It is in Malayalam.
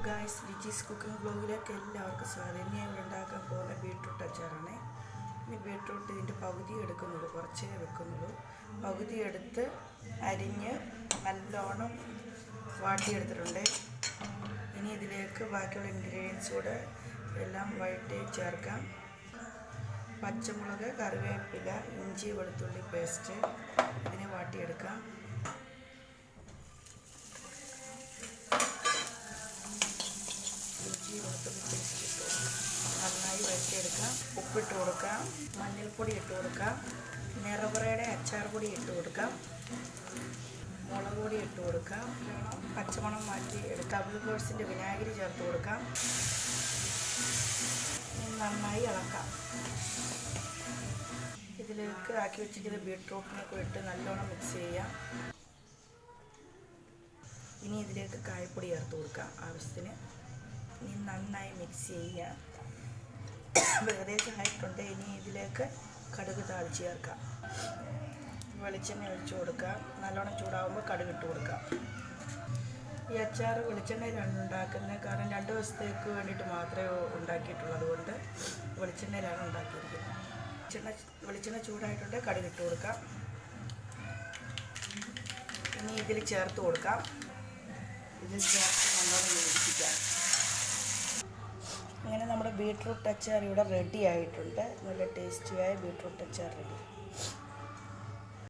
ഗായ്സ്, ലിജീസ് കുക്കിംഗ് ബ്ലോഗിലേക്ക് എല്ലാവർക്കും സ്വാഗതം. ഇനി ഞങ്ങൾ ഉണ്ടാക്കാൻ പോകുന്ന ബീട്രൂട്ട് അച്ചാറാണ്. ഇനി ബീട്രൂട്ട് ഇതിൻ്റെ പകുതി എടുക്കുന്നുള്ളൂ, കുറച്ചേ വെക്കുന്നുള്ളൂ. പകുതി എടുത്ത് അരിഞ്ഞ് നല്ലോണം വാട്ടിയെടുത്തിട്ടുണ്ട്. ഇനി ഇതിലേക്ക് ബാക്കിയുള്ള ഇൻഗ്രീഡിയൻസ് കൂടെ എല്ലാം വഴറ്റി ചേർക്കാം. പച്ചമുളക്, കറിവേപ്പില, ഇഞ്ചി വെളുത്തുള്ളി പേസ്റ്റ് ഇതിനെ വാട്ടിയെടുക്കാം. വെളുത്തുള്ളി പേസ്റ്റ് ഇട്ട് നന്നായി വഴറ്റിയെടുക്കാം. ഉപ്പിട്ട് കൊടുക്കാം, മഞ്ഞൾപ്പൊടി ഇട്ട് കൊടുക്കാം, നിറവറയുടെ അച്ചാർ പൊടി ഇട്ട് കൊടുക്കാം, മുളക് പൊടി ഇട്ട് കൊടുക്കാം, പച്ചമണം മാറ്റി എടുക്കാം. ടബിൾഗോഴ്സിൻ്റെ വിനാഗിരി ചേർത്ത് കൊടുക്കാം. നന്നായി ഇളക്കാം. ഇതിലേക്ക് ആക്കി വെച്ചിട്ട് ബീട്രൂട്ടിനൊക്കെ ഇട്ട് നല്ലോണം മിക്സ് ചെയ്യാം. ഇനി ഇതിലേക്ക് കായപ്പൊടി ചേർത്ത് കൊടുക്കാം ആവശ്യത്തിന്. ഇനി നന്നായി മിക്സ് ചെയ്യാം. ഏകദേശം ആയിട്ടുണ്ട്. ഇനി ഇതിലേക്ക് കടുക് താളിച്ച് ചേർക്കാം. വെളിച്ചെണ്ണ ഒഴിച്ച് കൊടുക്കാം. നല്ലോണം ചൂടാകുമ്പോൾ കടുക് ഇട്ട് കൊടുക്കാം. ഈ അച്ചാർ വെളിച്ചെണ്ണയിലാണ് ഉണ്ടാക്കുന്നത്. കാരണം 2 ദിവസത്തേക്ക് വേണ്ടിയിട്ട് മാത്രമേ ഉണ്ടാക്കിയിട്ടുള്ളൂ. അതുകൊണ്ട് വെളിച്ചെണ്ണയിലാണ് ഉണ്ടാക്കിയിരിക്കുന്നത്. വെളിച്ചെണ്ണ ചൂടായിട്ടുണ്ട്. കടുക് ഇട്ട് കൊടുക്കാം. ഇനി ഇതിൽ ചേർത്ത് കൊടുക്കാം. ഇതിൽ ചേർത്ത് നല്ലോണം യോജിപ്പിക്കാം. അങ്ങനെ നമ്മുടെ ബീട്രൂട്ട് അച്ചാർ ഇവിടെ റെഡി ആയിട്ടുണ്ട്. നല്ല ടേസ്റ്റിയായ ബീട്രൂട്ട് അച്ചാർ റെഡി.